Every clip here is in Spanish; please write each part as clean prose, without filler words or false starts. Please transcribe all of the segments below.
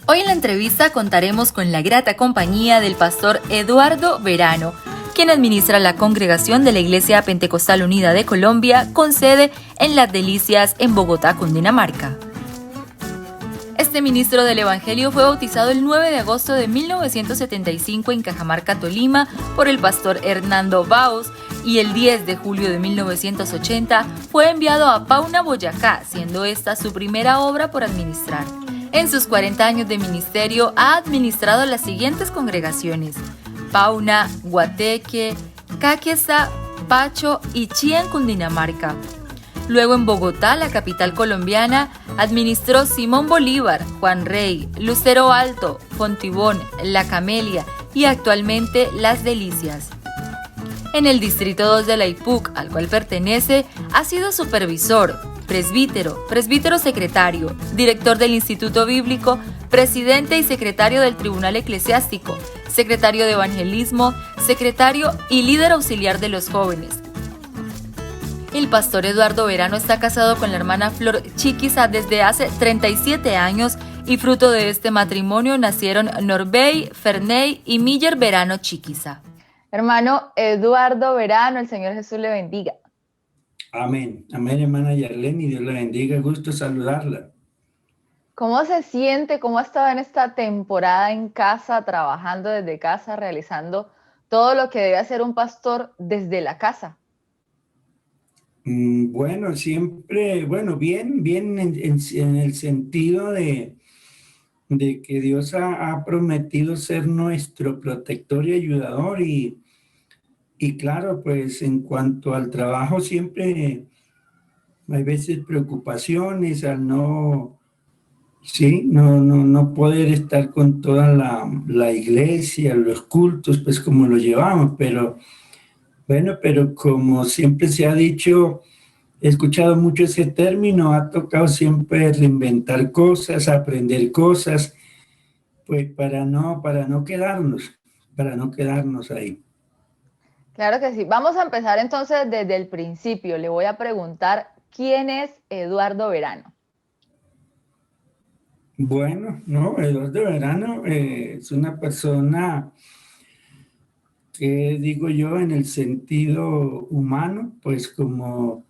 Hoy en la entrevista contaremos con la grata compañía del pastor Eduardo Verano, quien administra la congregación de la Iglesia Pentecostal Unida de Colombia, con sede en Las Delicias, en Bogotá, Cundinamarca. Este ministro del Evangelio fue bautizado el 9 de agosto de 1975 en Cajamarca, Tolima, por el pastor Hernando Baos, y el 10 de julio de 1980 fue enviado a Pauna, Boyacá, siendo esta su primera obra por administrar. En sus 40 años de ministerio ha administrado las siguientes congregaciones: Pauna, Guateque, Caquesa, Pacho y Chía en Cundinamarca. Luego en Bogotá, la capital colombiana, administró Simón Bolívar, Juan Rey, Lucero Alto, Fontibón, La Camelia y actualmente Las Delicias. En el Distrito 2 de la IPUC, al cual pertenece, ha sido supervisor, presbítero secretario, director del Instituto Bíblico, presidente y secretario del Tribunal Eclesiástico, secretario de Evangelismo, secretario y líder auxiliar de los jóvenes. El pastor Eduardo Verano está casado con la hermana Flor Chiquiza desde hace 37 años y fruto de este matrimonio nacieron Norbey, Ferney y Miller Verano Chiquiza. Hermano Eduardo Verano, el Señor Jesús le bendiga. Amén, amén, hermana Yarleni, Dios la bendiga, gusto saludarla. ¿Cómo se siente? ¿Cómo ha estado en esta temporada en casa, trabajando desde casa, realizando todo lo que debe hacer un pastor desde la casa? Bueno, siempre, bien en el sentido de que Dios ha prometido ser nuestro protector y ayudador y claro, pues en cuanto al trabajo siempre hay veces preocupaciones al no poder estar con toda la iglesia, los cultos, pues como lo llevamos, pero bueno, pero como siempre se ha dicho, he escuchado mucho ese término, ha tocado siempre reinventar cosas, aprender cosas, pues para no quedarnos ahí. Claro que sí. Vamos a empezar entonces desde el principio. Le voy a preguntar, ¿quién es Eduardo Verano? Bueno, no, Eduardo Verano es una persona que digo yo en el sentido humano, pues como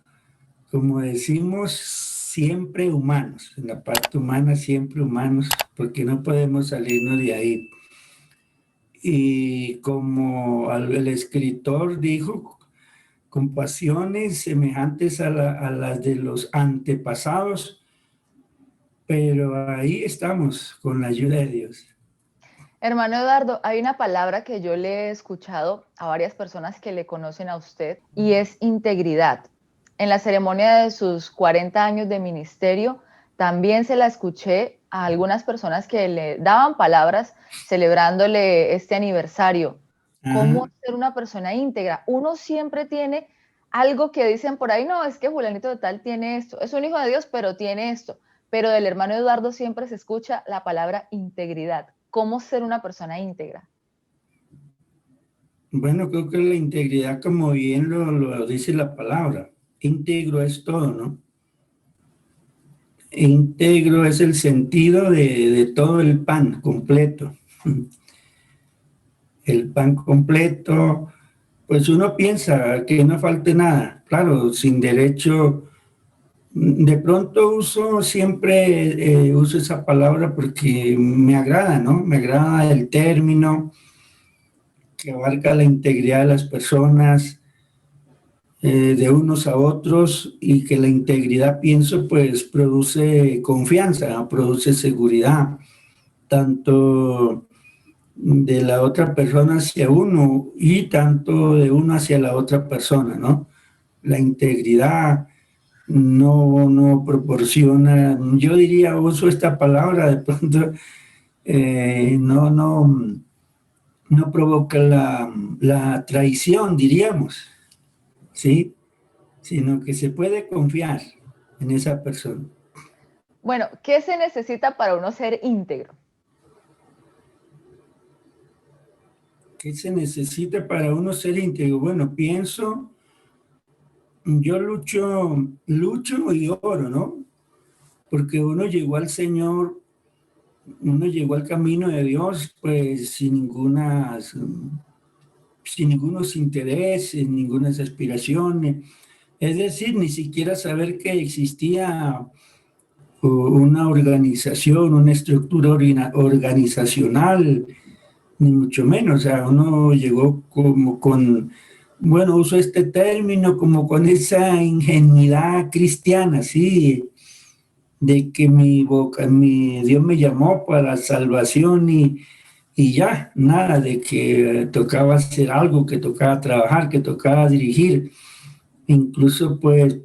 decimos, siempre humanos, en la parte humana siempre humanos, porque no podemos salirnos de ahí. Y como el escritor dijo, con pasiones semejantes a las de los antepasados, pero ahí estamos con la ayuda de Dios. Hermano Eduardo, hay una palabra que yo le he escuchado a varias personas que le conocen a usted y es integridad. En la ceremonia de sus 40 años de ministerio, también se la escuché a algunas personas que le daban palabras celebrándole este aniversario. ¿Cómo Ajá. ser una persona íntegra? Uno siempre tiene algo que dicen por ahí, no, es que Julianito de tal tiene esto, es un hijo de Dios, pero tiene esto. Pero del hermano Eduardo siempre se escucha la palabra integridad. ¿Cómo ser una persona íntegra? Bueno, creo que la integridad, como bien lo dice la palabra, íntegro es todo, ¿no? Íntegro es el sentido de todo el pan completo. El pan completo, pues uno piensa que no falte nada, claro, sin derecho. De pronto uso esa palabra porque me agrada, ¿no? Me agrada el término que abarca la integridad de las personas, de unos a otros, y que la integridad, pienso, pues produce confianza, produce seguridad, tanto de la otra persona hacia uno y tanto de uno hacia la otra persona, ¿no? La integridad no proporciona, yo diría, uso esta palabra, de pronto no provoca la traición, diríamos, ¿sí? Sino que se puede confiar en esa persona. Bueno, ¿qué se necesita para uno ser íntegro? ¿Qué se necesita para uno ser íntegro? Bueno, pienso, yo lucho y oro, ¿no? Porque uno llegó al Señor uno llegó al camino de Dios pues sin ningunos intereses, ninguna aspiración, es decir, ni siquiera saber que existía una organización, una estructura organizacional, ni mucho menos. O sea, uno llegó como con, bueno, uso este término como con esa ingenuidad cristiana, sí, de que mi Dios me llamó para salvación y ya, nada, de que tocaba hacer algo, que tocaba trabajar, que tocaba dirigir. Incluso pues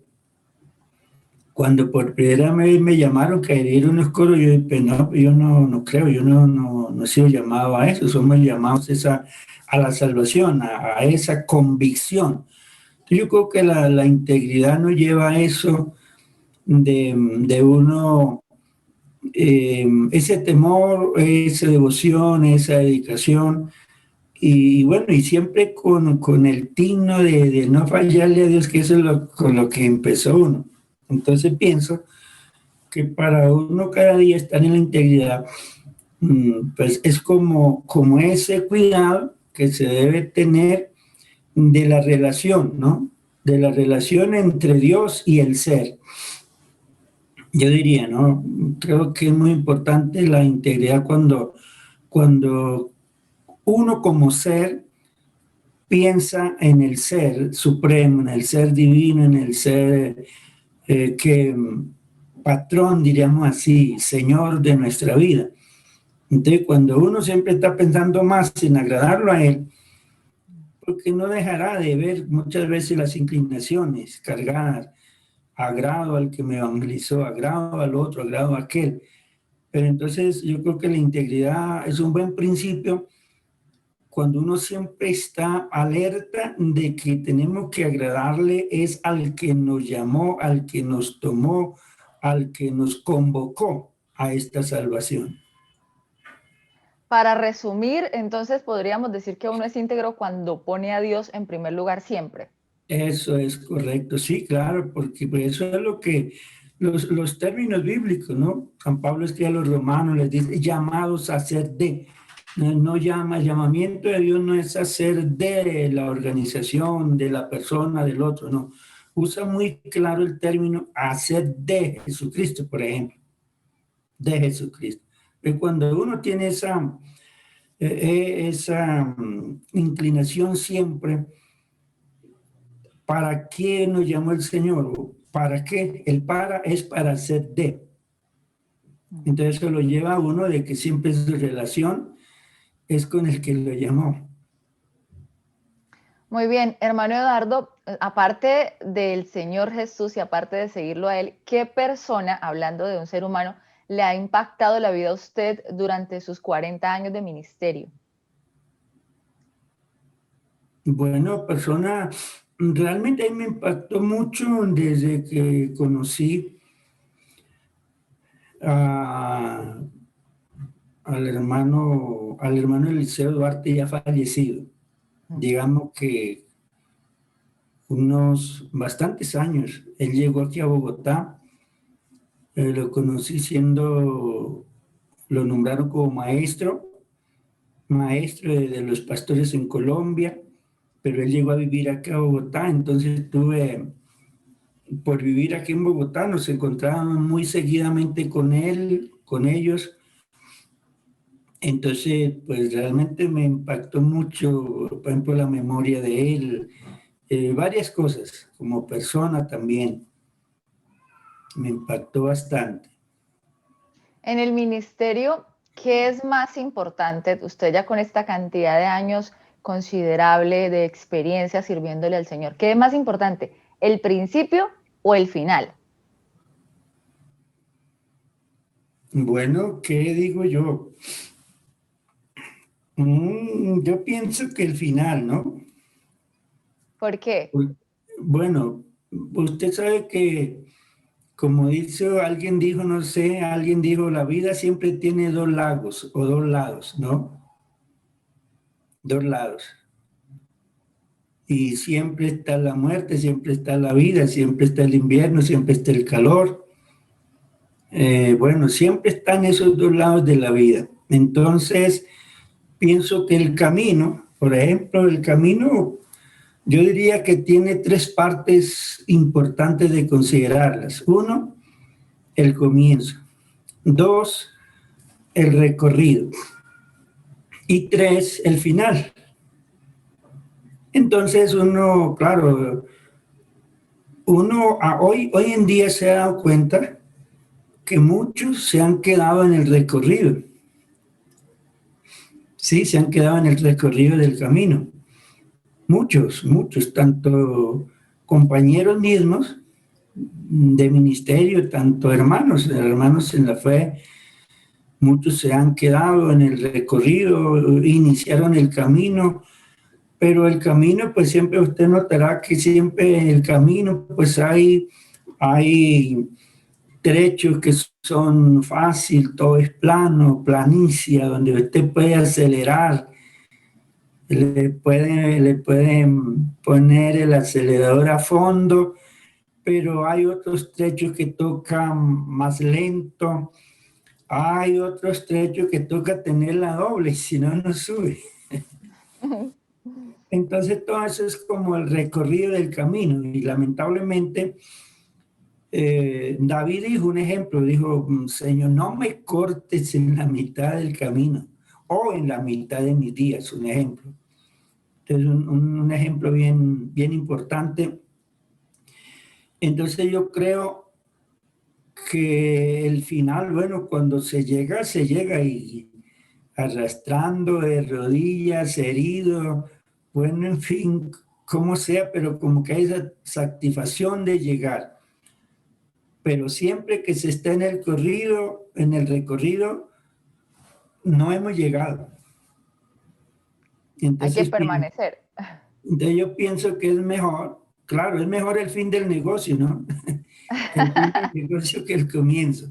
cuando por primera vez me llamaron que ir unos coros, yo dije, pues no, yo no creo, yo no he sido llamado a eso, somos llamados a la salvación, a esa convicción. Entonces yo creo que la integridad nos lleva a eso de uno, ese temor, esa devoción, esa dedicación, y bueno, y siempre con el tino de no fallarle a Dios, que eso es con lo que empezó uno. Entonces pienso que para uno cada día estar en la integridad, pues es como ese cuidado que se debe tener de la relación, ¿no? De la relación entre Dios y el ser. Yo diría, ¿no? Creo que es muy importante la integridad cuando uno como ser piensa en el ser supremo, en el ser divino, en el ser que patrón, diríamos así, señor de nuestra vida. Entonces, cuando uno siempre está pensando más en agradarlo a él, porque no dejará de ver muchas veces las inclinaciones cargadas, agrado al que me evangelizó, agrado al otro, agrado a aquel. Pero entonces yo creo que la integridad es un buen principio cuando uno siempre está alerta de que tenemos que agradarle es al que nos llamó, al que nos tomó, al que nos convocó a esta salvación. Para resumir, entonces podríamos decir que uno es íntegro cuando pone a Dios en primer lugar siempre. Eso es correcto, sí, claro, porque pues, eso es lo que los términos bíblicos, ¿no? San Pablo escribe a los romanos, les dice llamados a ser de. No llama, el llamamiento de Dios no es hacer de la organización, de la persona, del otro, no. Usa muy claro el término hacer de Jesucristo, por ejemplo, de Jesucristo. Pero cuando uno tiene esa inclinación siempre, ¿para qué nos llamó el Señor? ¿Para qué? El para es para hacer de. Entonces eso lo lleva a uno de que siempre su relación es con el que lo llamó. Muy bien, hermano Eduardo, aparte del Señor Jesús y aparte de seguirlo a Él, ¿qué persona, hablando de un ser humano, le ha impactado la vida a usted durante sus 40 años de ministerio? Bueno, persona, realmente a mí me impactó mucho desde que conocí a, al hermano Eliseo Duarte ya fallecido. Digamos que unos bastantes años. Él llegó aquí a Bogotá, lo conocí lo nombraron como maestro de los pastores en Colombia, pero él llegó a vivir acá a Bogotá, entonces por vivir aquí en Bogotá, nos encontrábamos muy seguidamente con él, con ellos. Entonces, pues realmente me impactó mucho, por ejemplo, la memoria de él, varias cosas, como persona también, me impactó bastante. En el ministerio, ¿qué es más importante? Usted ya con esta cantidad de años considerable de experiencia sirviéndole al Señor, ¿qué es más importante? ¿El principio o el final? Bueno, ¿qué digo yo? Yo pienso que el final, ¿no? ¿Por qué? Bueno, usted sabe que, como dice, alguien dijo, no sé, alguien dijo, la vida siempre tiene dos lagos o dos lados, ¿no? Dos lados. Y siempre está la muerte, siempre está la vida, siempre está el invierno, siempre está el calor. Bueno, siempre están esos dos lados de la vida. Entonces, pienso que el camino, por ejemplo, el camino, yo diría que tiene tres partes importantes de considerarlas. Uno, el comienzo. Dos, el recorrido. Y tres, el final. Entonces uno, claro, hoy en día se ha dado cuenta que muchos se han quedado en el recorrido. Sí, se han quedado en el recorrido del camino. Muchos, tanto compañeros mismos de ministerio, tanto hermanos en la fe, muchos se han quedado en el recorrido, iniciaron el camino, pero el camino, pues siempre usted notará que siempre en el camino, pues hay trechos que son fácil, todo es plano, planicie, donde usted puede acelerar, le pueden poner el acelerador a fondo, pero hay otros trechos que tocan más lento, hay otros trechos que toca tener la doble, si no, no sube. Entonces todo eso es como el recorrido del camino y lamentablemente David dijo un ejemplo, dijo, Señor, no me cortes en la mitad del camino o en la mitad de mis días, un ejemplo. Entonces un ejemplo bien importante. Entonces yo creo que el final, bueno, cuando se llega y arrastrando de rodillas, herido, bueno, en fin, como sea, pero como que hay esa satisfacción de llegar. Pero siempre que se está en el recorrido, no hemos llegado. Hay que Entonces, permanecer. entonces yo pienso que es mejor, claro, es mejor el fin del negocio, ¿no? El fin del negocio que el comienzo.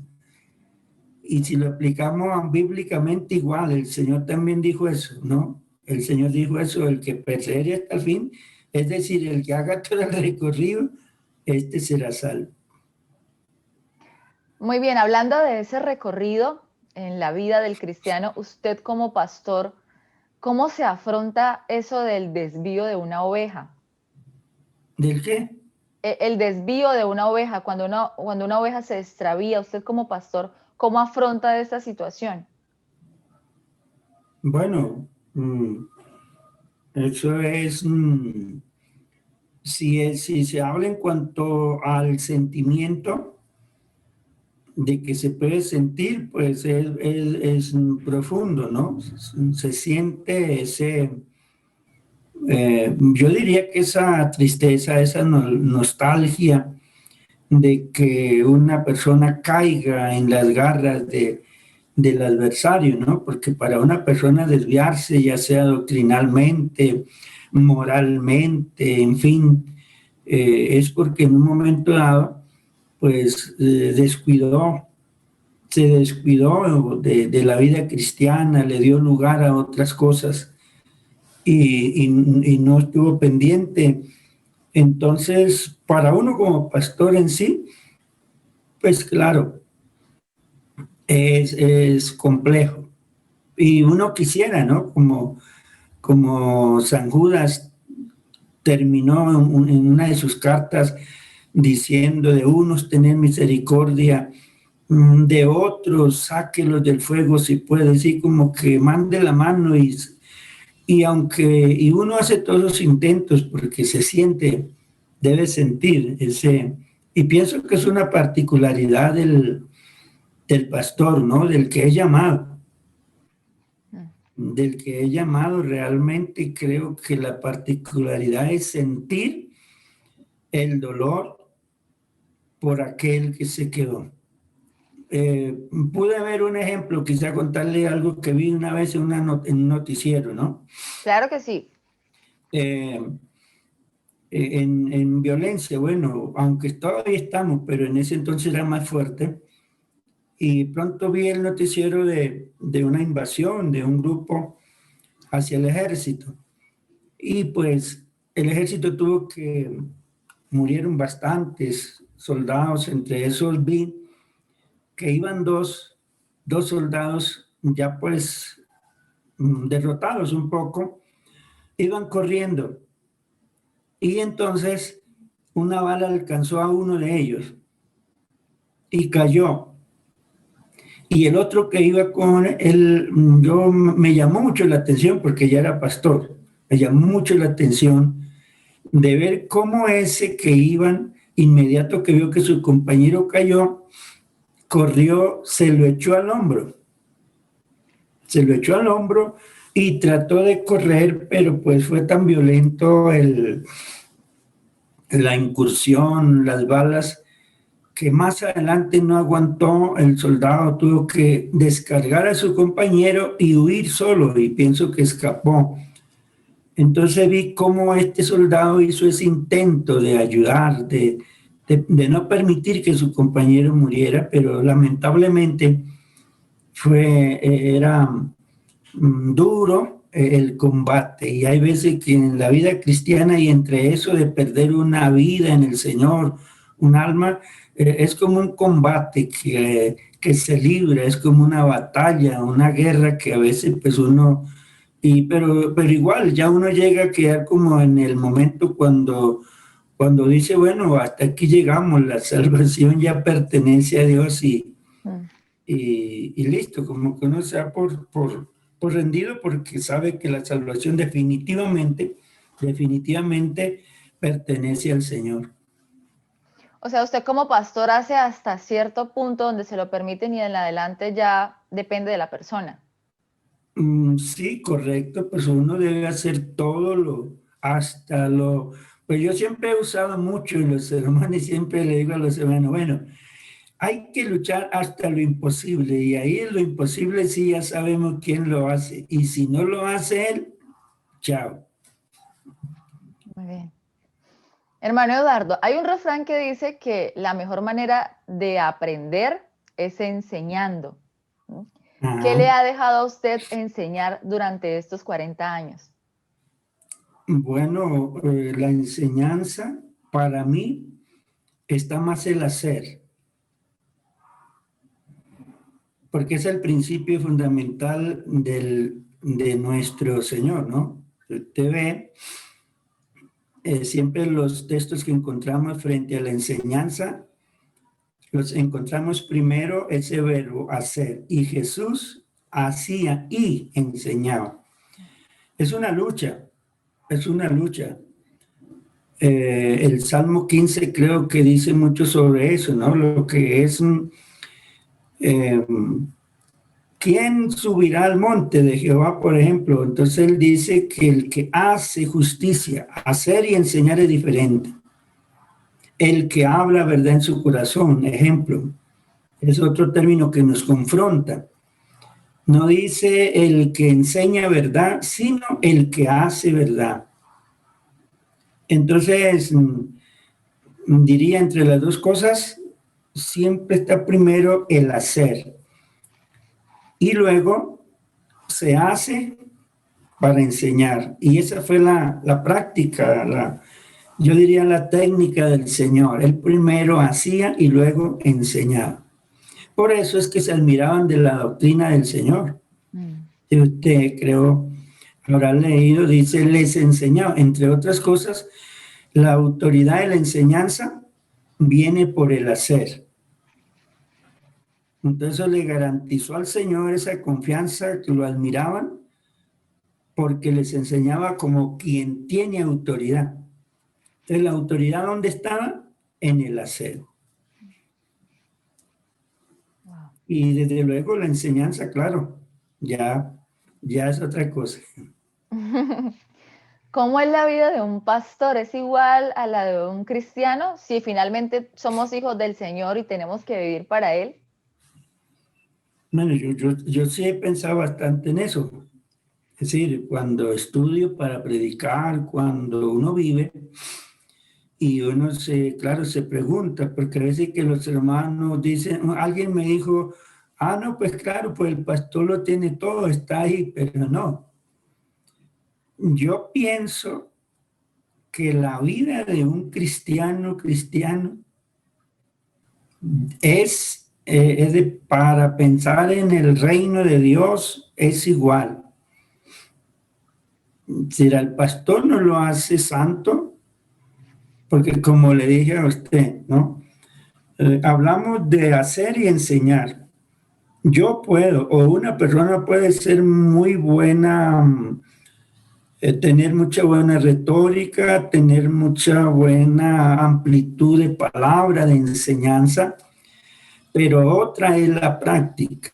Y si lo aplicamos bíblicamente igual, el Señor también dijo eso, ¿no? El Señor dijo eso, el que persevere hasta el fin, es decir, el que haga todo el recorrido, este será salvo. Muy bien, hablando de ese recorrido en la vida del cristiano, usted como pastor, ¿cómo se afronta eso del desvío de una oveja? ¿Del qué? El desvío de una oveja, cuando una oveja se extravía, usted como pastor, ¿cómo afronta esta situación? Bueno, eso es, si se habla en cuanto al sentimiento de que se puede sentir, pues es profundo, ¿no? Se siente yo diría que esa tristeza, esa nostalgia de que una persona caiga en las garras del adversario, ¿no? Porque para una persona desviarse, ya sea doctrinalmente, moralmente, en fin, es porque en un momento dado, pues se descuidó de la vida cristiana, le dio lugar a otras cosas y no estuvo pendiente. Entonces, para uno como pastor en sí, pues claro, es complejo. Y uno quisiera, ¿no? Como San Judas terminó en una de sus cartas diciendo de unos tener misericordia, de otros sáquelos del fuego si puede, decir como que mande la mano y uno hace todos los intentos porque se siente, debe sentir y pienso que es una particularidad del pastor, ¿no? Del que he llamado realmente, creo que la particularidad es sentir el dolor por aquel que se quedó. Pude ver un ejemplo, quizá contarle algo que vi una vez en un noticiero, ¿no? Claro que sí. Eh, en violencia, bueno, aunque todavía estamos, pero en ese entonces era más fuerte. Y pronto vi el noticiero de una invasión de un grupo hacia el ejército. Y pues el ejército murieron bastantes soldados, entre esos vi que iban dos soldados ya pues derrotados un poco, iban corriendo y entonces una bala alcanzó a uno de ellos y cayó. Y el otro que iba con él, me llamó mucho la atención porque ya era pastor, me llamó mucho la atención de ver cómo ese que iban, inmediato que vio que su compañero cayó, corrió, se lo echó al hombro y trató de correr, pero pues fue tan violento la incursión, las balas, que más adelante no aguantó, el soldado tuvo que descargar a su compañero y huir solo, y pienso que escapó. Entonces vi cómo este soldado hizo ese intento de ayudar, de no permitir que su compañero muriera, pero lamentablemente era duro el combate, y hay veces que en la vida cristiana y entre eso de perder una vida en el Señor, un alma, es como un combate que se libra, es como una batalla, una guerra que a veces pues uno, pero igual ya uno llega a quedar como en el momento cuando dice, bueno, hasta aquí llegamos, la salvación ya pertenece a Dios y listo, como que uno se da por rendido porque sabe que la salvación definitivamente pertenece al Señor. O sea, usted como pastor hace hasta cierto punto donde se lo permiten y en adelante ya depende de la persona. Sí, correcto, pues uno debe hacer pues yo siempre he usado mucho en los sermones y siempre le digo a los hermanos, bueno, hay que luchar hasta lo imposible, y ahí en lo imposible sí ya sabemos quién lo hace, y si no lo hace él, chao. Muy bien. Hermano Eduardo, hay un refrán que dice que la mejor manera de aprender es enseñando. ¿Qué le ha dejado a usted enseñar durante estos 40 años? Bueno, la enseñanza para mí está más el hacer, porque es el principio fundamental de nuestro Señor, ¿no? Usted ve siempre los textos que encontramos frente a la enseñanza, los encontramos primero ese verbo hacer, y Jesús hacía y enseñaba. Es una lucha, es una lucha. El Salmo 15 creo que dice mucho sobre eso, ¿no? Lo que es, ¿quién subirá al monte de Jehová, por ejemplo? Entonces él dice que el que hace justicia, hacer y enseñar es diferente. El que habla verdad en su corazón, ejemplo, es otro término que nos confronta. No dice el que enseña verdad, sino el que hace verdad. Entonces, diría entre las dos cosas, siempre está primero el hacer. Y luego se hace para enseñar. Y esa fue la práctica, yo diría la técnica del Señor. Él primero hacía y luego enseñaba. Por eso es que se admiraban de la doctrina del Señor. Si usted creo habrá leído, dice, les enseñaba, entre otras cosas, la autoridad de la enseñanza viene por el hacer. Entonces eso le garantizó al Señor esa confianza, que lo admiraban, porque les enseñaba como quien tiene autoridad. Entonces la autoridad, ¿dónde estaba? En el hacer. Y desde luego la enseñanza, claro, ya es otra cosa. ¿Cómo es la vida de un pastor? ¿Es igual a la de un cristiano? Si finalmente somos hijos del Señor y tenemos que vivir para Él. Bueno, yo sí he pensado bastante en eso. Es decir, cuando estudio para predicar, cuando uno vive, y uno claro, se pregunta, porque a veces que los hermanos dicen, alguien me dijo, no, pues claro, pues el pastor lo tiene todo, está ahí, pero no. Yo pienso que la vida de un cristiano es para pensar en el reino de Dios es igual. Si el pastor no lo hace santo, porque como le dije a usted, ¿no? Hablamos de hacer y enseñar. Yo puedo, o una persona puede ser muy buena, tener mucha buena retórica, tener mucha buena amplitud de palabra, de enseñanza, pero otra es la práctica.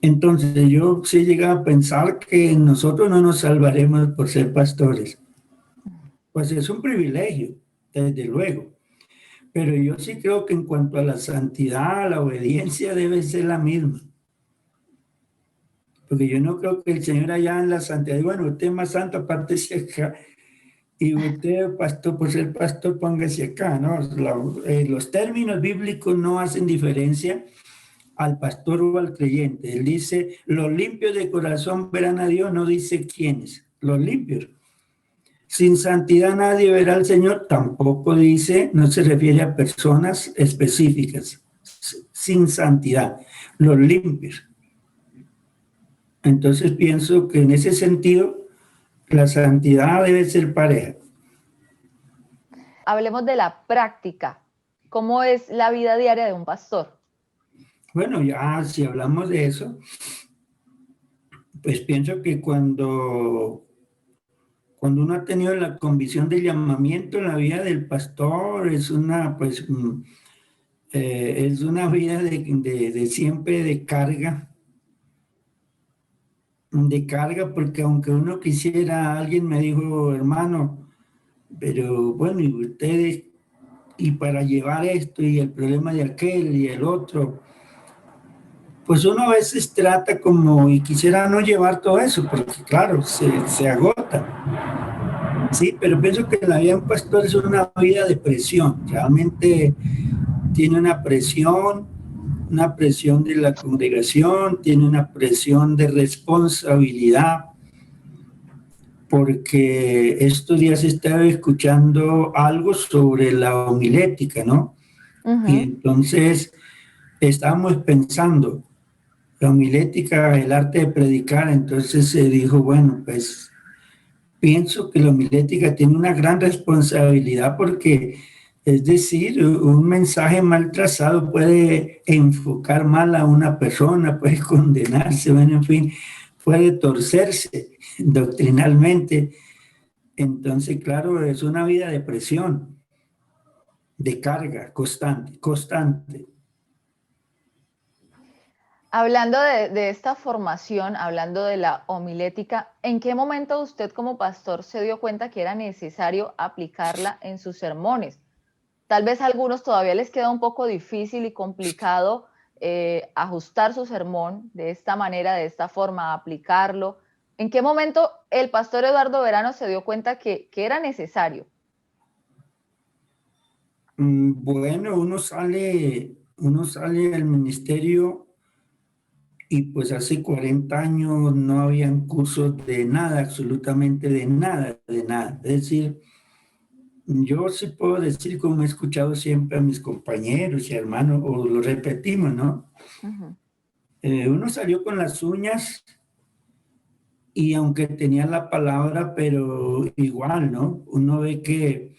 Entonces yo sí llegaba a pensar que nosotros no nos salvaremos por ser pastores. Pues es un privilegio, desde luego. Pero yo sí creo que en cuanto a la santidad, la obediencia debe ser la misma. Porque yo no creo que el Señor allá en la santidad, bueno, usted es más santo, apártese acá, y usted, pastor, por ser pastor, póngase acá, ¿no? Los términos bíblicos no hacen diferencia al pastor o al creyente. Él dice, los limpios de corazón verán a Dios, no dice quiénes, los limpios. Sin santidad nadie verá al Señor, tampoco dice, no se refiere a personas específicas, sin santidad, los limpios. Entonces pienso que en ese sentido la santidad debe ser pareja. Hablemos de la práctica. ¿Cómo es la vida diaria de un pastor? Bueno, ya si hablamos de eso, pues pienso que cuando uno ha tenido la convicción del llamamiento en la vida del pastor, es una, pues, es una vida de siempre de carga, porque aunque uno quisiera, alguien me dijo, hermano, pero bueno, y ustedes, y para llevar esto, y el problema de aquel, y el otro, pues uno a veces trata como, y quisiera no llevar todo eso, porque claro, se agota. Sí, pero pienso que la vida de un pastor es una vida de presión, realmente tiene una presión de la congregación, tiene una presión de responsabilidad, porque estos días estaba escuchando algo sobre la homilética, ¿no? Y entonces estábamos pensando, la homilética, el arte de predicar, entonces se dijo, bueno, pues pienso que la homilética tiene una gran responsabilidad porque, es decir, un mensaje mal trazado puede enfocar mal a una persona, puede condenarse, bueno, en fin, puede torcerse doctrinalmente. Entonces, claro, es una vida de presión, de carga constante. Hablando de esta formación, hablando de la homilética, ¿en qué momento usted como pastor se dio cuenta que era necesario aplicarla en sus sermones? Tal vez a algunos todavía les queda un poco difícil y complicado ajustar su sermón de esta manera, de esta forma, aplicarlo. ¿En qué momento el pastor Eduardo Verano se dio cuenta que era necesario? Bueno, uno sale del ministerio y pues hace 40 años no habían cursos de nada, absolutamente de nada, de nada. Es decir, yo sí puedo decir, como he escuchado siempre a mis compañeros y hermanos, o lo repetimos, ¿no? Uno salió con las uñas y aunque tenía la palabra, pero igual, ¿no? Uno ve que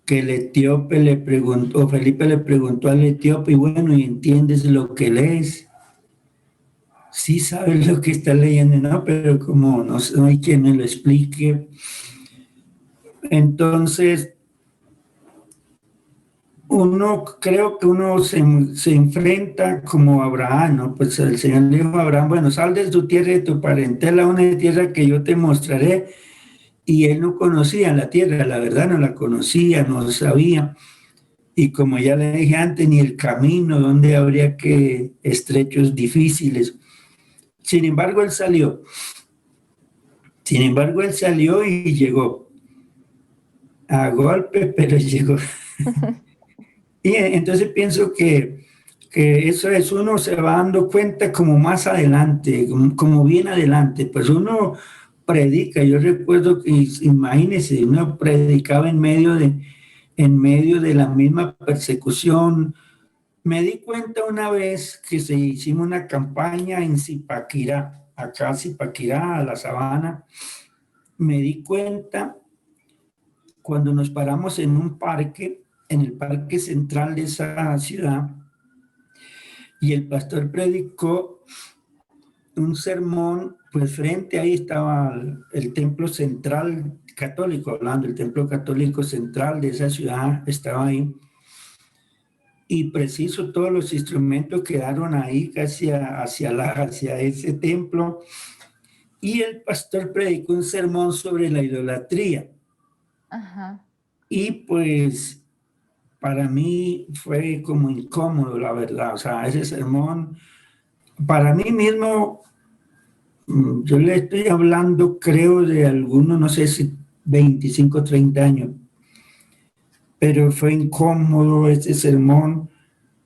el etíope le preguntó, Felipe le preguntó al etíope, y bueno, ¿y entiendes lo que lees? Sí sabes lo que está leyendo, ¿no? Pero como no hay quien me lo explique. Entonces, creo que uno se enfrenta como Abraham, ¿no? Pues el Señor le dijo a Abraham, bueno, sal de tu tierra y de tu parentela a una tierra que yo te mostraré. Y él no conocía la tierra, la verdad no la conocía, no sabía. Y como ya le dije antes, ni el camino, donde habría que, estrechos difíciles. Sin embargo, él salió. Y llegó. A golpe, pero llegó. Y entonces pienso que eso es, uno se va dando cuenta como más adelante, como bien adelante. Pues uno predica. Yo recuerdo que, imagínense, uno predicaba en medio de la misma persecución, Me di cuenta una vez que hicimos una campaña en Zipaquirá, acá Zipaquirá, a la sabana. Me di cuenta cuando nos paramos en un parque, en el parque central de esa ciudad, y el pastor predicó un sermón, pues frente ahí estaba el templo central católico, hablando, el templo católico central de esa ciudad estaba ahí. Y preciso, todos los instrumentos quedaron ahí casi hacia ese templo. Y el pastor predicó un sermón sobre la idolatría. Ajá. Y pues para mí fue como incómodo, la verdad. O sea, ese sermón, para mí mismo, yo le estoy hablando, creo, de algunos, no sé si 25, 30 años. Pero fue incómodo ese sermón.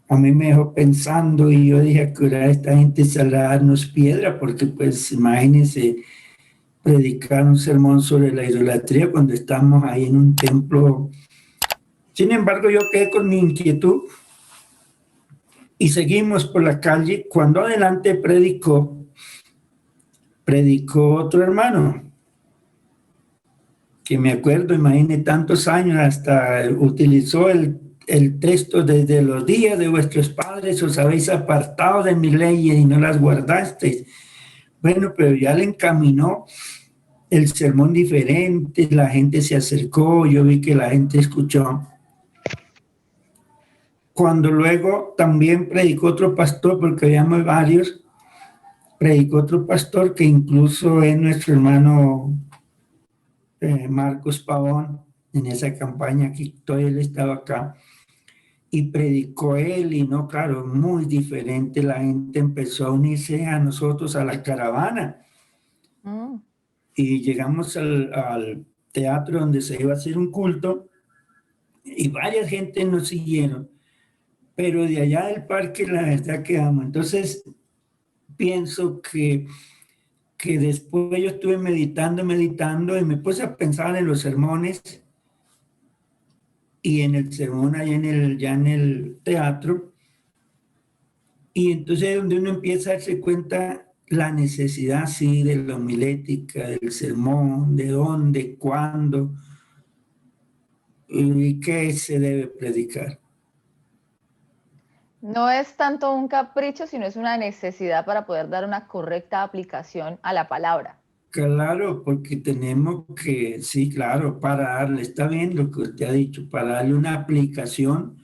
A mí me dejó pensando y yo dije, que ahora esta gente saldrá a darnos piedra, porque pues imagínense predicar un sermón sobre la idolatría cuando estamos ahí en un templo. Sin embargo, yo quedé con mi inquietud y seguimos por la calle. Cuando adelante predicó otro hermano, que me acuerdo, imagínense tantos años, hasta utilizó el texto: desde los días de vuestros padres os habéis apartado de mis leyes y no las guardasteis. Bueno, pero ya le encaminó el sermón diferente, la gente se acercó, yo vi que la gente escuchó. Cuando luego también predicó otro pastor, porque habíamos varios, predicó otro pastor que incluso es nuestro hermano Marcos Pavón, en esa campaña que todo él estaba acá. Y predicó él, y no, claro, muy diferente. La gente empezó a unirse a nosotros, a la caravana. Y llegamos al teatro donde se iba a hacer un culto, y varias gente nos siguieron. Pero de allá del parque, la verdad que amo. Entonces, pienso que después yo estuve meditando, y me puse a pensar en los sermones, y en el sermón allá en el teatro, y entonces es donde uno empieza a darse cuenta la necesidad, sí, de la homilética, del sermón, de dónde, cuándo, y qué se debe predicar. No es tanto un capricho, sino es una necesidad para poder dar una correcta aplicación a la palabra. Claro, porque tenemos que, sí, claro, para darle, está bien lo que usted ha dicho, para darle una aplicación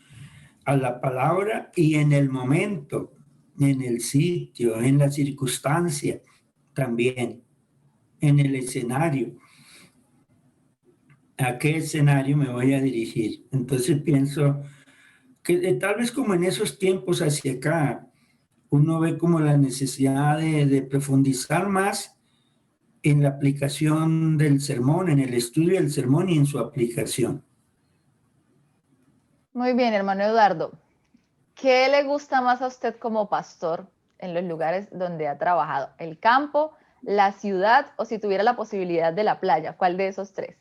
a la palabra y en el momento, en el sitio, en la circunstancia, también, en el escenario. ¿A qué escenario me voy a dirigir? Entonces pienso que tal vez como en esos tiempos hacia acá, uno ve como la necesidad de profundizar más en la aplicación del sermón, en el estudio del sermón y en su aplicación. Muy bien, hermano Eduardo. ¿Qué le gusta más a usted como pastor en los lugares donde ha trabajado? ¿El campo, la ciudad o si tuviera la posibilidad de la playa? ¿Cuál de esos tres?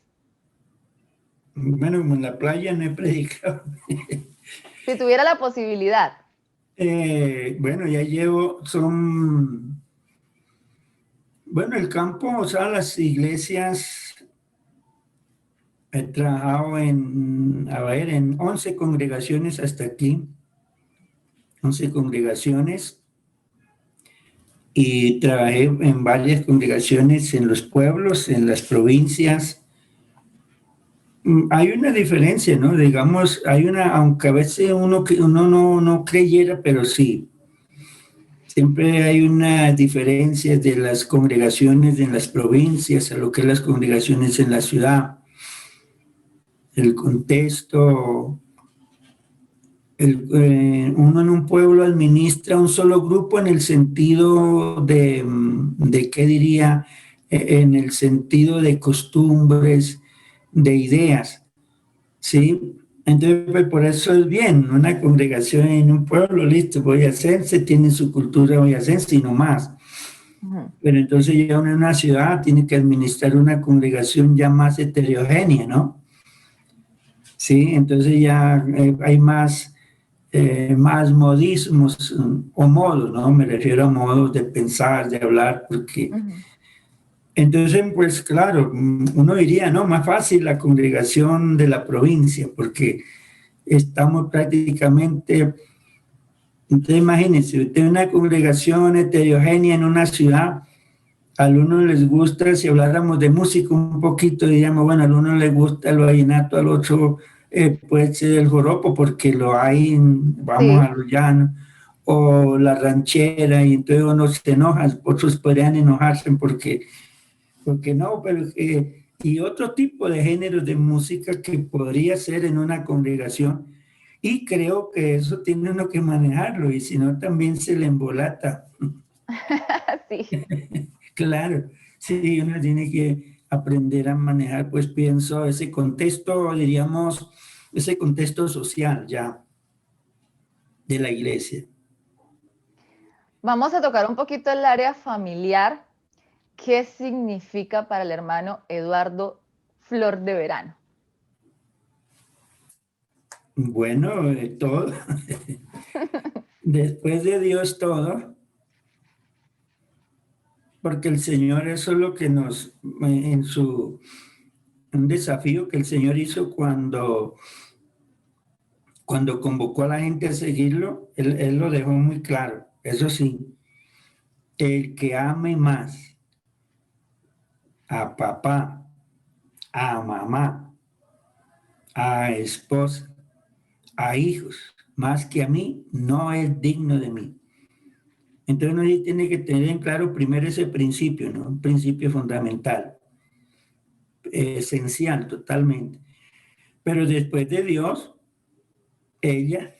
Bueno, como en la playa no he predicado. Si tuviera la posibilidad. Bueno, ya bueno, el campo, o sea, las iglesias, he trabajado en 11 congregaciones hasta aquí, 11 congregaciones, y trabajé en varias congregaciones en los pueblos, en las provincias. Hay una diferencia, ¿no? Digamos, aunque a veces uno no creyera, pero sí. Siempre hay una diferencia de las congregaciones en las provincias a lo que es las congregaciones en la ciudad. El contexto, uno en un pueblo administra un solo grupo en el sentido de ¿qué diría? En el sentido de costumbres, de ideas, ¿sí? Entonces, pues, por eso es bien, una congregación en un pueblo, listo, boyacense, tiene su cultura boyacense y no más. Pero entonces ya uno en una ciudad tiene que administrar una congregación ya más heterogénea, ¿no? Sí, entonces ya hay más más modismos o modos, ¿no? Me refiero a modos de pensar, de hablar, porque entonces, pues claro, uno diría, no, más fácil la congregación de la provincia, porque estamos prácticamente, entonces imagínense, usted una congregación heterogénea en una ciudad, a algunos les gusta, si habláramos de música un poquito, diríamos, bueno, a algunos les gusta el vallenato, al otro puede ser el joropo, porque lo hay, vamos a Sí. lo llano, o la ranchera, y entonces uno se enoja, otros podrían enojarse porque no, pero y otro tipo de géneros de música que podría ser en una congregación, y creo que eso tiene uno que manejarlo, y si no también se le embolata. Sí. Claro, sí, uno tiene que aprender a manejar, pues pienso, ese contexto, diríamos, ese contexto social ya de la iglesia. Vamos a tocar un poquito el área familiar. ¿Qué significa para el hermano Eduardo Flor de Verano? Bueno, todo, después de Dios todo, porque el Señor eso es lo que nos, un desafío que el Señor hizo cuando convocó a la gente a seguirlo, él lo dejó muy claro. Eso sí, el que ame más a papá, a mamá, a esposa, a hijos, más que a mí, no es digno de mí. Entonces uno tiene que tener en claro primero ese principio, ¿no? Un principio fundamental, esencial totalmente. Pero después de Dios, ella.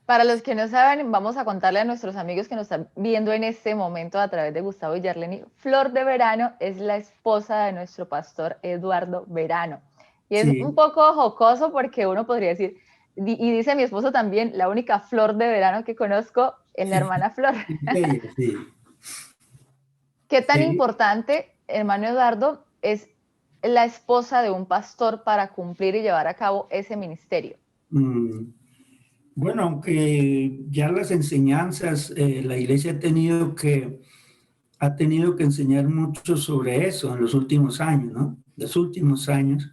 Para los que no saben, vamos a contarle a nuestros amigos que nos están viendo en este momento a través de Gustavo y Yarleni. Flor de Verano es la esposa de nuestro pastor Eduardo Verano. Y es un Sí, poco jocoso porque uno podría decir, y dice mi esposo también, la única flor de verano que conozco es la hermana Flor. ella, sí, ¿Qué tan sí. importante, hermano Eduardo, es la esposa de un pastor para cumplir y llevar a cabo ese ministerio? Mm, bueno, aunque ya las enseñanzas, la iglesia ha tenido que enseñar mucho sobre eso en los últimos años, ¿no? Los últimos años.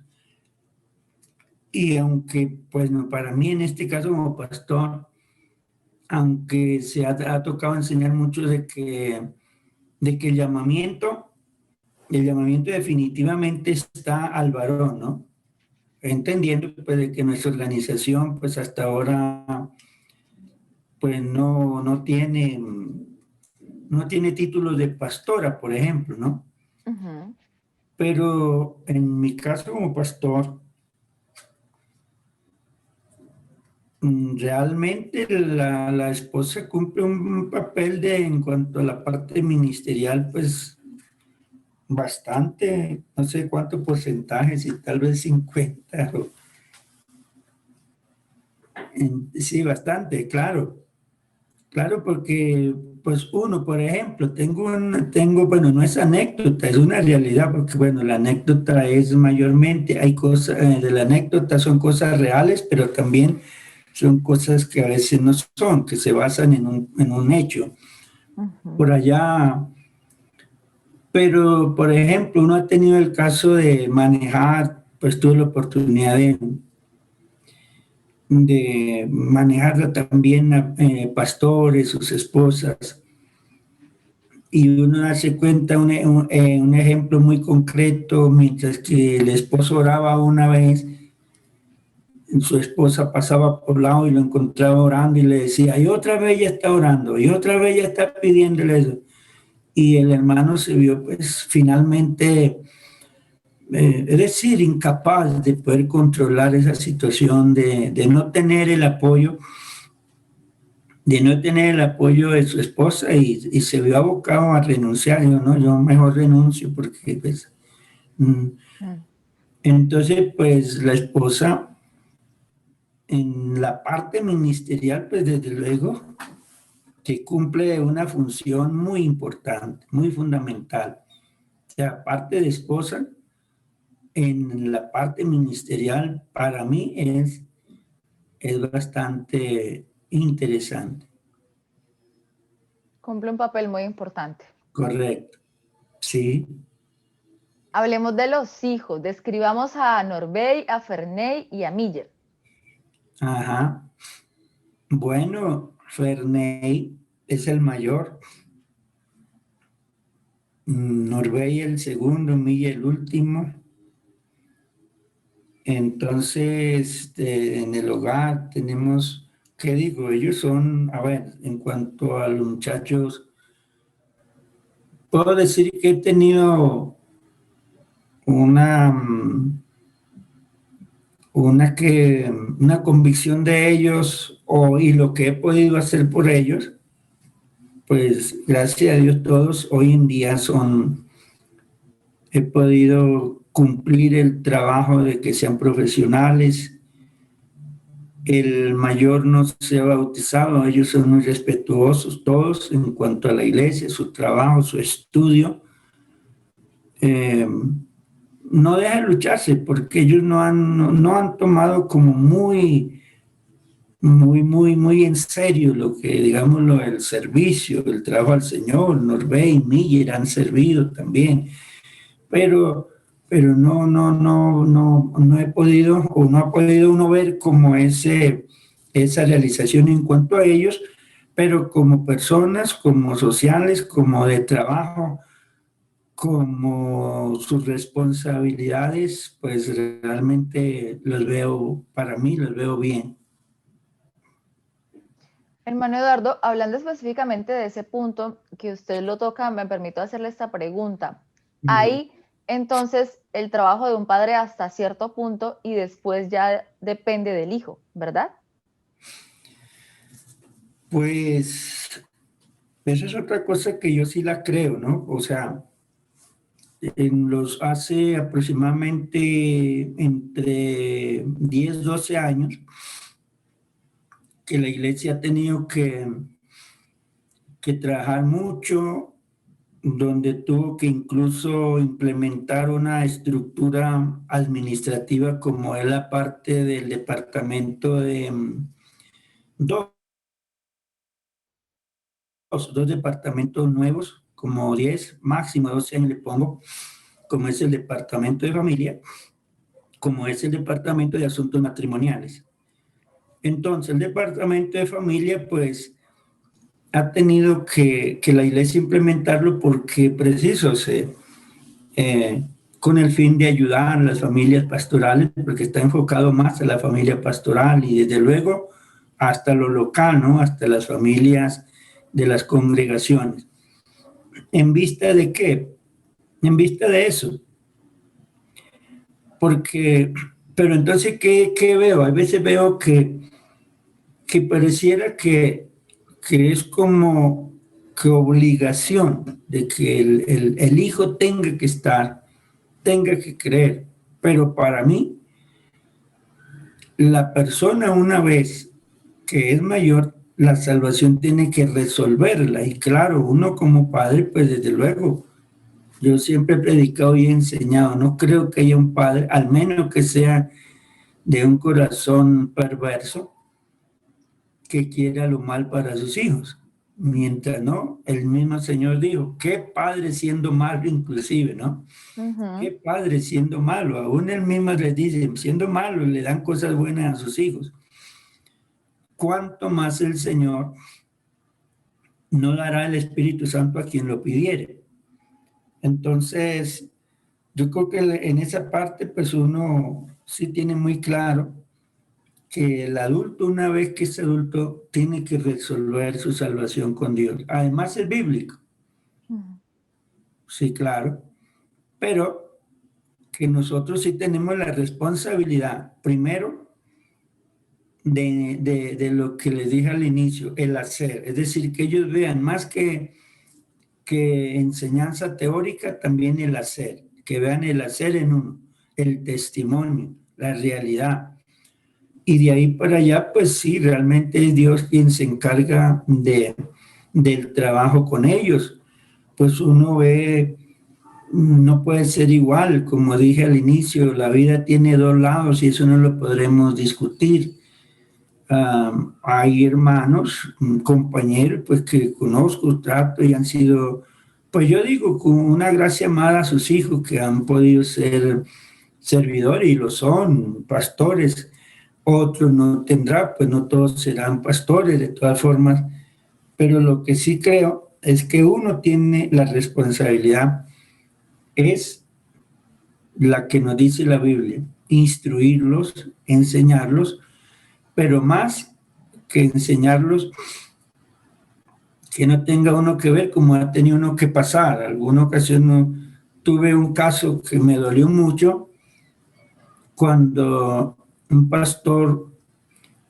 Y aunque, pues no, para mí en este caso como pastor, aunque ha tocado enseñar mucho de que el llamamiento definitivamente está al varón, ¿no? Entendiendo pues de que nuestra organización pues hasta ahora pues no tiene títulos de pastora, por ejemplo, ¿no? Ujú. Pero en mi caso como pastor, realmente la esposa cumple un papel en cuanto a la parte ministerial, pues bastante, no sé cuánto porcentaje, si tal vez 50, sí, bastante, claro. Claro, porque pues uno, por ejemplo, bueno, no es anécdota, es una realidad, porque bueno, la anécdota es mayormente, hay cosas, de la anécdota son cosas reales, pero también son cosas que a veces no son, que se basan en un hecho. Ujú. Por allá, pero por ejemplo, uno ha tenido el caso de manejar, pues tuve la oportunidad de manejar también a pastores, sus esposas, y uno hace cuenta un ejemplo muy concreto, mientras que el esposo oraba una vez, su esposa pasaba por lado y lo encontraba orando y le decía, y otra vez ella está orando, y otra vez ella está pidiéndole eso. Y el hermano se vio pues finalmente, es decir, incapaz de poder controlar esa situación, de no tener el apoyo de su esposa, y se vio abocado a renunciar. Yo, no, yo mejor renuncio porque pues, Mm. entonces pues la esposa en la parte ministerial pues desde luego que cumple una función muy importante, muy fundamental. O sea, aparte de esposa, en la parte ministerial para mí es es bastante interesante. Cumple un papel muy importante. Correcto, sí. Hablemos de los hijos. Describamos a Norbey, a Ferney y a Miller. Ajá. Bueno, Ferney es el mayor, Norbey el segundo, Miller el último. Entonces, en el hogar tenemos, ¿qué digo? Ellos son, a ver, en cuanto a los muchachos, puedo decir que he tenido una, una convicción de ellos y lo que he podido hacer por ellos, pues gracias a Dios todos hoy en día he podido cumplir el trabajo de que sean profesionales. El mayor no se ha bautizado, ellos son muy respetuosos todos en cuanto a la iglesia, su trabajo, su estudio. No dejan lucharse porque ellos no han tomado como muy en serio lo que, digamos, el servicio, el trabajo al Señor. Norbey y Miller han servido también, pero no he podido o no ha podido uno ver como esa realización en cuanto a ellos, pero como personas, como sociales, como de trabajo, como sus responsabilidades, pues realmente los veo, para mí los veo bien. Hermano Eduardo, hablando específicamente de ese punto que usted lo toca, me permito hacerle esta pregunta. Ahí, entonces, el trabajo de un padre hasta cierto punto y después ya depende del hijo, ¿verdad? Pues esa es otra cosa que yo sí la creo, ¿no? O sea, hace aproximadamente entre 10 12 años que la iglesia ha tenido que trabajar mucho, donde tuvo que incluso implementar una estructura administrativa como es la parte del departamento de dos, dos departamentos nuevos, como 10, máximo 12 años le pongo, como es el departamento de familia, como es el departamento de asuntos matrimoniales. Entonces, el departamento de familia, pues, ha tenido que la iglesia implementarlo porque preciso, con el fin de ayudar a las familias pastorales, porque está enfocado más a la familia pastoral y desde luego hasta lo local, ¿no? Hasta las familias de las congregaciones. ¿En vista de qué? En vista de eso. Porque, pero entonces, ¿qué veo? A veces veo que pareciera que es como que obligación de que el hijo tenga que estar, tenga que creer. Pero para mí, la persona una vez que es mayor, la salvación tiene que resolverla. Y claro, uno como padre, pues desde luego, yo siempre he predicado y he enseñado, no creo que haya un padre, al menos que sea de un corazón perverso, que quiera lo mal para sus hijos. Mientras no, el mismo Señor dijo, qué padre siendo malo inclusive, ¿no? Qué padre siendo malo. Aún él mismo les dice, siendo malo, le dan cosas buenas a sus hijos. ¿Cuánto más el Señor no dará el Espíritu Santo a quien lo pidiere? Entonces, yo creo que en esa parte, pues uno sí tiene muy claro que el adulto, una vez que es adulto, tiene que resolver su salvación con Dios. Además es bíblico. Sí, claro. Pero que nosotros sí tenemos la responsabilidad, primero, de lo que les dije al inicio, el hacer. Es decir, que ellos vean más que enseñanza teórica, también el hacer. Que vean el hacer en uno, el testimonio, la realidad. Y de ahí para allá, pues sí, realmente es Dios quien se encarga del trabajo con ellos. Pues uno ve, no puede ser igual, como dije al inicio, la vida tiene dos lados y eso no lo podremos discutir. Hay hermanos, compañeros, pues que conozco, trato y han sido, pues yo digo, con una gracia amada a sus hijos que han podido ser servidores y lo son, pastores. Otros no tendrá, pues no todos serán pastores de todas formas, pero lo que sí creo es que uno tiene la responsabilidad, es la que nos dice la Biblia, instruirlos, enseñarlos, pero más que enseñarlos, que no tenga uno que ver como ha tenido uno que pasar. Alguna ocasión tuve un caso que me dolió mucho cuando un pastor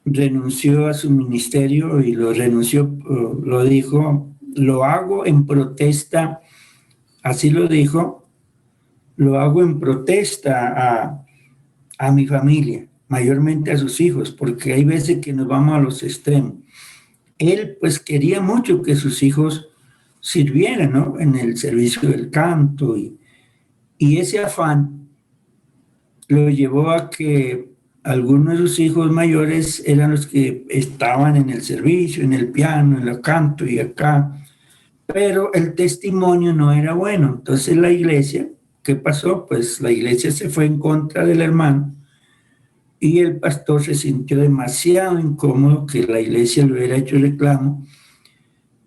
renunció a su ministerio y lo renunció, lo dijo, lo hago en protesta, así lo dijo, lo hago en protesta a mi familia, mayormente a sus hijos, porque hay veces que nos vamos a los extremos. Él pues quería mucho que sus hijos sirvieran, ¿no? En el servicio del canto y ese afán lo llevó a que algunos de sus hijos mayores eran los que estaban en el servicio, en el piano, en el canto y acá, pero el testimonio no era bueno. Entonces la iglesia, ¿qué pasó? Pues la iglesia se fue en contra del hermano y el pastor se sintió demasiado incómodo que la iglesia le hubiera hecho reclamo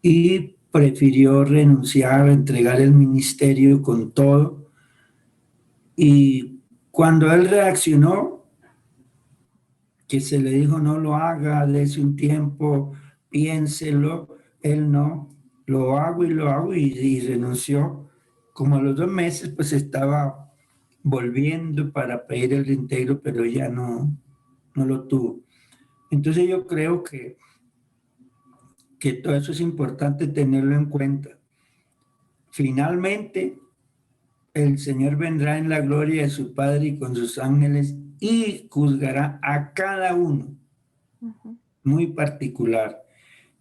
y prefirió renunciar a entregar el ministerio con todo. Y cuando él reaccionó, que se le dijo no lo haga, dése un tiempo, piénselo, él no, lo hago y renunció. Como a los 2 meses pues estaba volviendo para pedir el reintegro, pero ya no lo tuvo. Entonces yo creo que todo eso es importante tenerlo en cuenta. Finalmente, el Señor vendrá en la gloria de su Padre y con sus ángeles y juzgará a cada uno, muy particular.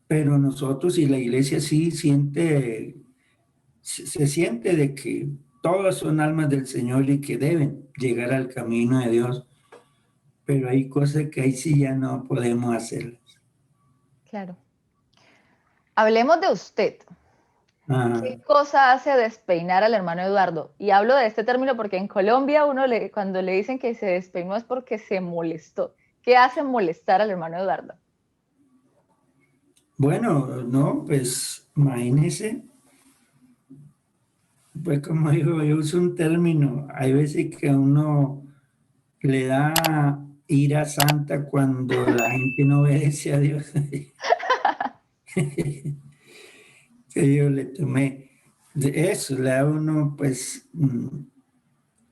Pero nosotros y la iglesia sí se siente de que todas son almas del Señor y que deben llegar al camino de Dios. Pero hay cosas que ahí sí ya no podemos hacerlas. Claro. Hablemos de usted. ¿Qué cosa hace despeinar al hermano Eduardo? Y hablo de este término porque en Colombia cuando le dicen que se despeinó es porque se molestó. ¿Qué hace molestar al hermano Eduardo? Bueno, no, pues imagínese, pues como digo, yo uso un término, hay veces que a uno le da ira santa cuando la gente no obedece a Dios. Que yo le tomé de eso, le da uno pues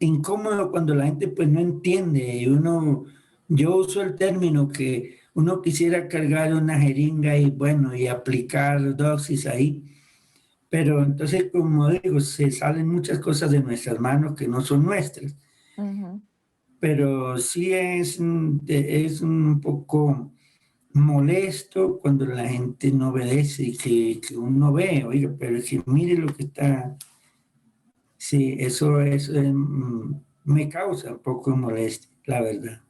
incómodo cuando la gente pues no entiende y yo uso el término que uno quisiera cargar una jeringa y bueno, y aplicar dosis ahí, pero entonces como digo, se salen muchas cosas de nuestras manos que no son nuestras. Pero sí es un poco molesto cuando la gente no obedece y que uno ve, oiga, pero es que mire lo que está. Sí, eso es, me causa un poco de molestia, la verdad.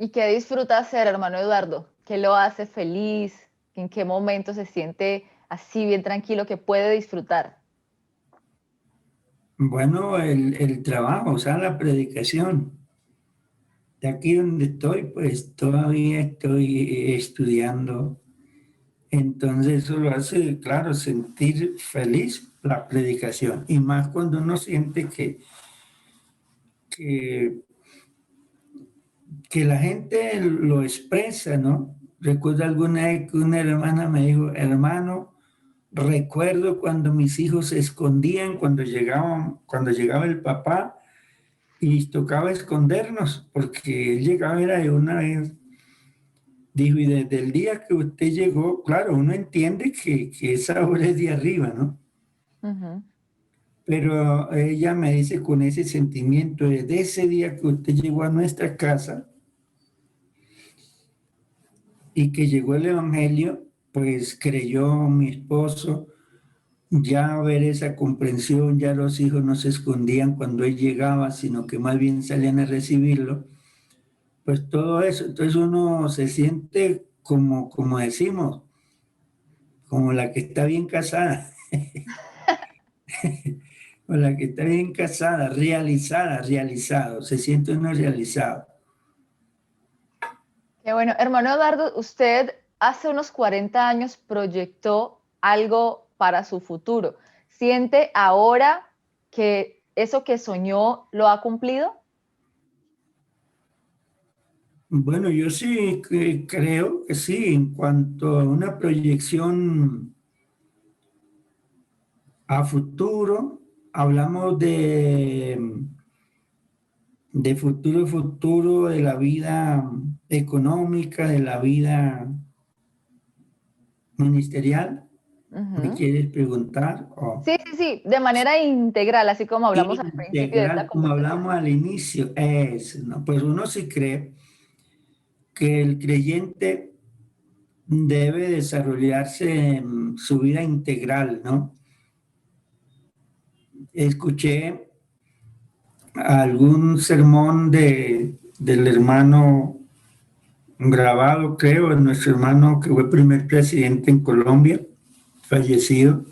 ¿Y qué disfruta hacer, hermano Eduardo? ¿Qué lo hace feliz? ¿En qué momento se siente así bien tranquilo que puede disfrutar? Bueno, el trabajo, o sea, la predicación. De aquí donde estoy, pues todavía estoy estudiando. Entonces eso lo hace, claro, sentir feliz la predicación. Y más cuando uno siente que, que la gente lo expresa, ¿no? Recuerdo alguna vez que una hermana me dijo, hermano, recuerdo cuando mis hijos se escondían cuando llegaba el papá y tocaba escondernos, porque él llegaba era de una vez. Dijo, y desde el día que usted llegó, claro, uno entiende que esa hora es de arriba, ¿no? Pero ella me dice con ese sentimiento, desde ese día que usted llegó a nuestra casa y que llegó el Evangelio, pues creyó mi esposo, ya ver esa comprensión, ya los hijos no se escondían cuando él llegaba, sino que más bien salían a recibirlo. pues todo eso. Entonces uno se siente como decimos, como la que está bien casada, o la que está bien casada, realizada, realizado, se siente uno realizado. Qué bueno, hermano Eduardo, usted hace unos 40 años proyectó algo para su futuro. ¿Siente ahora que eso que soñó lo ha cumplido? Bueno, yo sí creo que sí, en cuanto a una proyección a futuro, hablamos de futuro, de la vida económica, de la vida ministerial. ¿Me Ujú. quieres preguntar? Sí, sí, sí, de manera integral, así como hablamos al principio de esta Integral, como conversación. hablamos al inicio, es, ¿no? Pues uno sí cree que el creyente debe desarrollarse en su vida integral, ¿no? Escuché algún sermón del hermano grabado, creo, de nuestro hermano que fue primer presidente en Colombia, fallecido.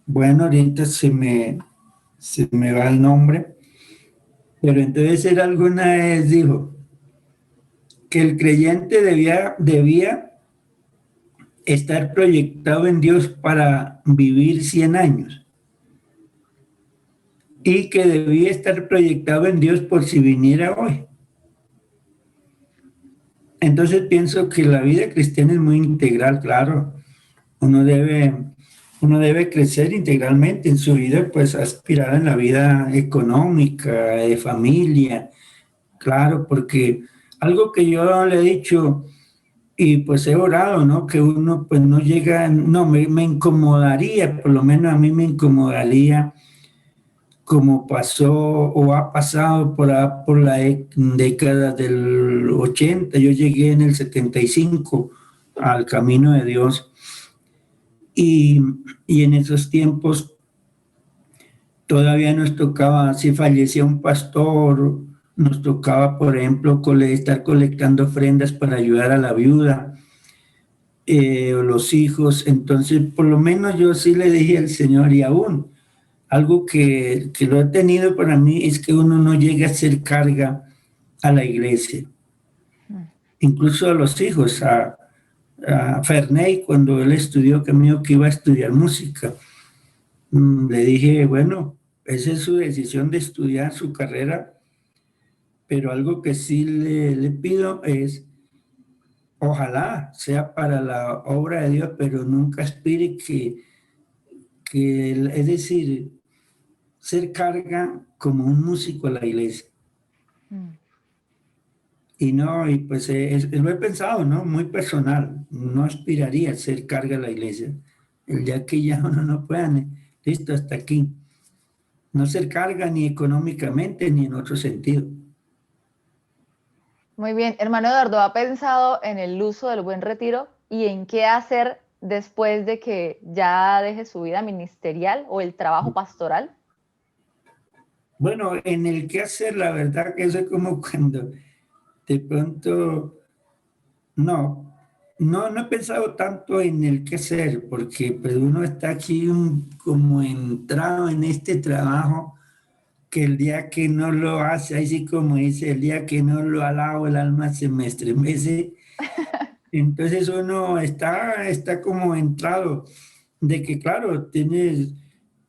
Bueno, ahorita se me va el nombre, pero entonces él alguna vez dijo que el creyente debía estar proyectado en Dios para vivir 100 años y que debía estar proyectado en Dios por si viniera hoy. Entonces pienso que la vida cristiana es muy integral, claro. Uno debe, uno debe crecer integralmente en su vida, pues aspirar en la vida económica, de familia, claro, porque algo que yo le he dicho y pues he orado, ¿no? Que uno pues no llega, no, me incomodaría, por lo menos a mí me incomodaría como pasó o ha pasado por la década del 80. Yo llegué en el 75 al camino de Dios y, y en esos tiempos todavía nos tocaba, si fallecía un pastor, nos tocaba, por ejemplo, estar colectando ofrendas para ayudar a la viuda o los hijos. Entonces, por lo menos yo sí le dije al Señor y aún algo que lo he tenido para mí es que uno no llega a hacer carga a la iglesia, incluso a los hijos, a Ferney cuando él estudió, que me dijo que iba a estudiar música. Le dije, bueno, esa es su decisión de estudiar su carrera, pero algo que sí le pido es, ojalá sea para la obra de Dios, pero nunca aspire es decir, ser carga como un músico a la iglesia. Mm. Y no, y pues lo he pensado, ¿no? Muy personal. No aspiraría a ser carga a la iglesia. El día que ya uno no pueda, listo, hasta aquí. No ser carga ni económicamente ni en otro sentido. Muy bien, hermano Eduardo, ¿ha pensado en el uso del buen retiro y en qué hacer después de que ya deje su vida ministerial o el trabajo pastoral? Bueno, en el qué hacer, la verdad que eso es como cuando de pronto, no he pensado tanto en el qué hacer, porque pues uno está aquí como entrado en este trabajo que el día que no lo hace, ahí sí como dice, el día que no lo alabo, el alma se me estremece. Entonces uno está como entrado de que, claro,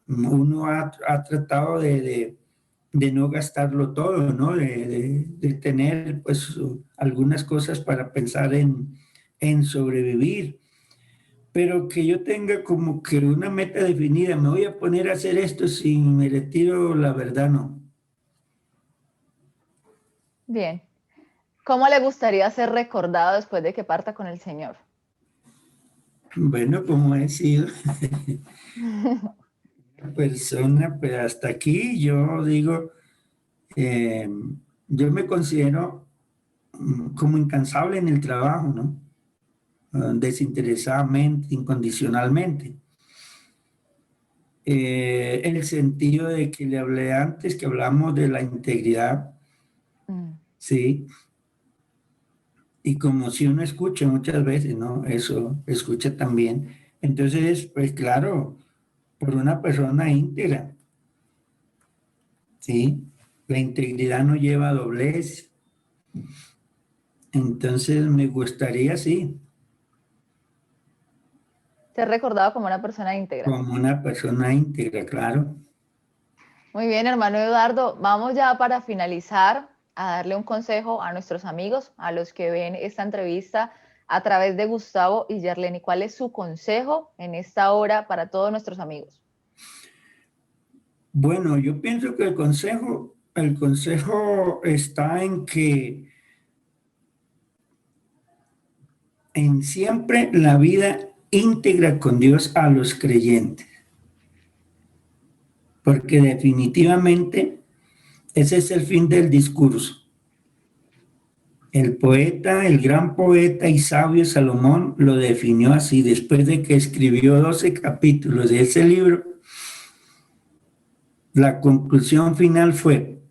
uno ha tratado de no gastarlo todo, ¿no? De tener pues algunas cosas para pensar en sobrevivir, pero que yo tenga como que una meta definida, me voy a poner a hacer esto si me retiro, la verdad no. Bien. ¿Cómo le gustaría ser recordado después de que parta con el Señor? Bueno, como he sido persona, pues hasta aquí yo digo, eh, yo me considero como incansable en el trabajo, ¿no? Desinteresadamente, incondicionalmente. El sentido de que le hablé antes, que hablamos de la integridad, ¿sí? Y como si uno escucha muchas veces, ¿no? Eso escucha también. Entonces, pues claro, por una persona íntegra, ¿sí? La integridad no lleva doblez. Entonces, me gustaría, sí, Ser recordado como una persona íntegra. como una persona íntegra, claro. Muy bien, hermano Eduardo, vamos ya para finalizar a darle un consejo a nuestros amigos, a los que ven esta entrevista a través de Gustavo y Yerleni. ¿Cuál es su consejo en esta hora para todos nuestros amigos? Bueno, yo pienso que el consejo está en que en siempre la vida íntegra con Dios a los creyentes, porque definitivamente ese es el fin del discurso. El poeta, el gran poeta y sabio Salomón lo definió así, después de que escribió 12 capítulos de ese libro, la conclusión final fue: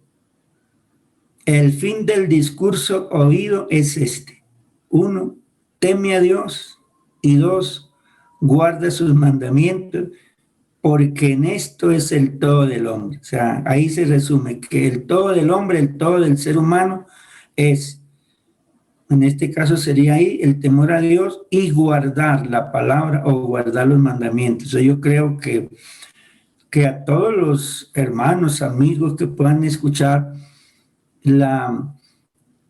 el fin del discurso oído es este. Uno, teme a Dios. Y dos, guarda sus mandamientos, porque en esto es el todo del hombre. O sea, ahí se resume que el todo del hombre, el todo del ser humano es, en este caso sería ahí, el temor a Dios y guardar la palabra o guardar los mandamientos. O sea, yo creo que a todos los hermanos, amigos que puedan escuchar la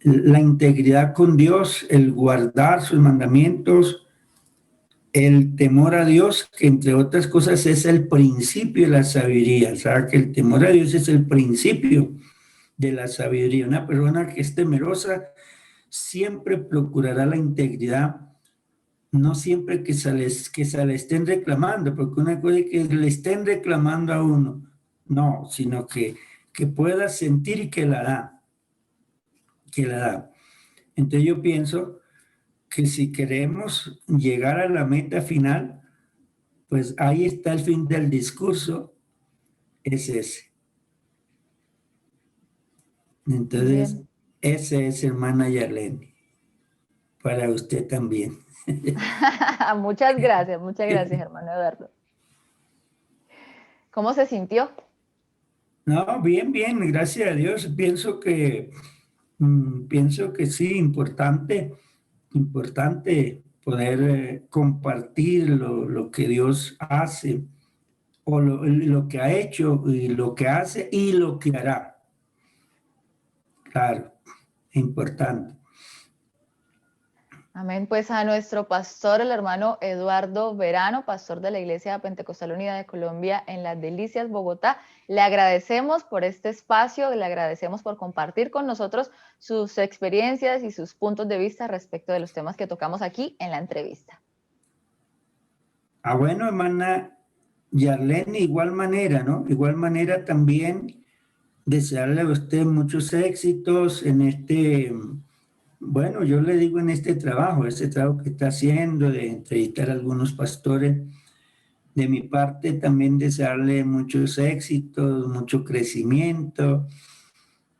la integridad con Dios, el guardar sus mandamientos, el temor a Dios, que entre otras cosas es el principio de la sabiduría. O sea, que el temor a Dios es el principio de la sabiduría. Una persona que es temerosa siempre procurará la integridad, no siempre que se le estén reclamando, porque una cosa es que le estén reclamando a uno, no, sino que pueda sentir y que la da, que la da. Entonces yo pienso que si queremos llegar a la meta final, pues ahí está el fin del discurso, es ese. Muy Entonces, bien. ese es, hermana Yarlene, para usted también. Muchas gracias, hermano Eduardo. ¿Cómo se sintió? No, bien, bien, gracias a Dios. Pienso que sí, importante poder compartir lo que Dios hace o lo que ha hecho y lo que hace y lo que hará. Claro, importante. Amén. Pues a nuestro pastor, el hermano Eduardo Verano, pastor de la Iglesia Pentecostal Unida de Colombia en Las Delicias, Bogotá, le agradecemos por este espacio, le agradecemos por compartir con nosotros sus experiencias y sus puntos de vista respecto de los temas que tocamos aquí en la entrevista. Bueno, hermana Yarlene, igual manera, ¿no? Igual manera también desearle a usted muchos éxitos en bueno, yo le digo en este trabajo que está haciendo de entrevistar a algunos pastores. De mi parte, también desearle muchos éxitos, mucho crecimiento,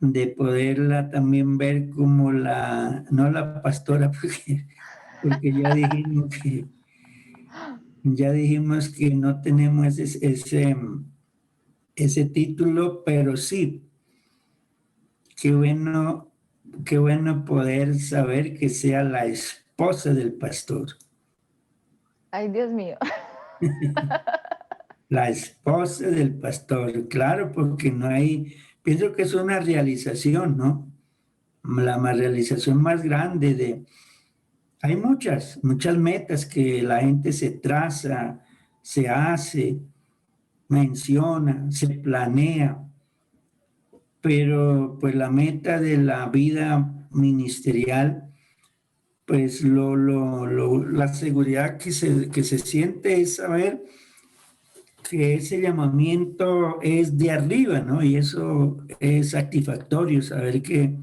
de poderla también ver como no la pastora, porque ya dijimos que no tenemos ese título, pero sí, qué bueno, qué bueno poder saber que sea la esposa del pastor. Ay, Dios mío. La esposa del pastor, claro, porque no hay, pienso que es una realización, ¿no? Realización más grande hay muchas metas que la gente se traza, se hace, menciona, se planea, pero pues la meta de la vida ministerial, pues la seguridad que se siente es saber que ese llamamiento es de arriba, ¿no? Y eso es satisfactorio, saber que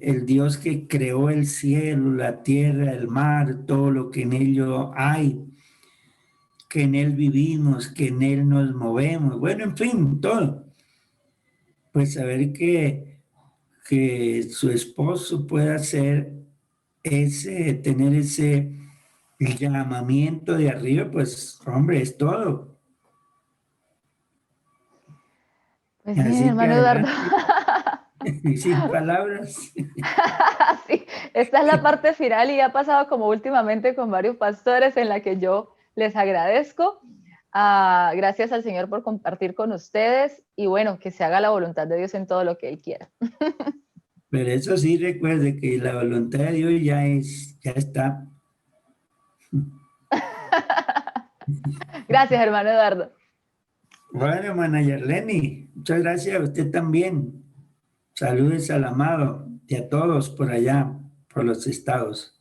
el Dios que creó el cielo, la tierra, el mar, todo lo que en ello hay, que en él vivimos, que en él nos movemos, bueno, en fin, todo. pues saber que su esposo pueda hacer tener ese llamamiento de arriba, pues hombre, es todo. Pues sí, Así que hermano Eduardo. adelante, sin palabras. Sí, esta es la parte final y ha pasado como últimamente con varios pastores en la que yo les agradezco. Gracias al Señor por compartir con ustedes y bueno, que se haga la voluntad de Dios en todo lo que Él quiera. Pero eso sí, recuerde que la voluntad de Dios ya está. Gracias, hermano Eduardo. Bueno, hermana Yerleni, muchas gracias a usted también. Saludes al amado y a todos por allá, por los estados.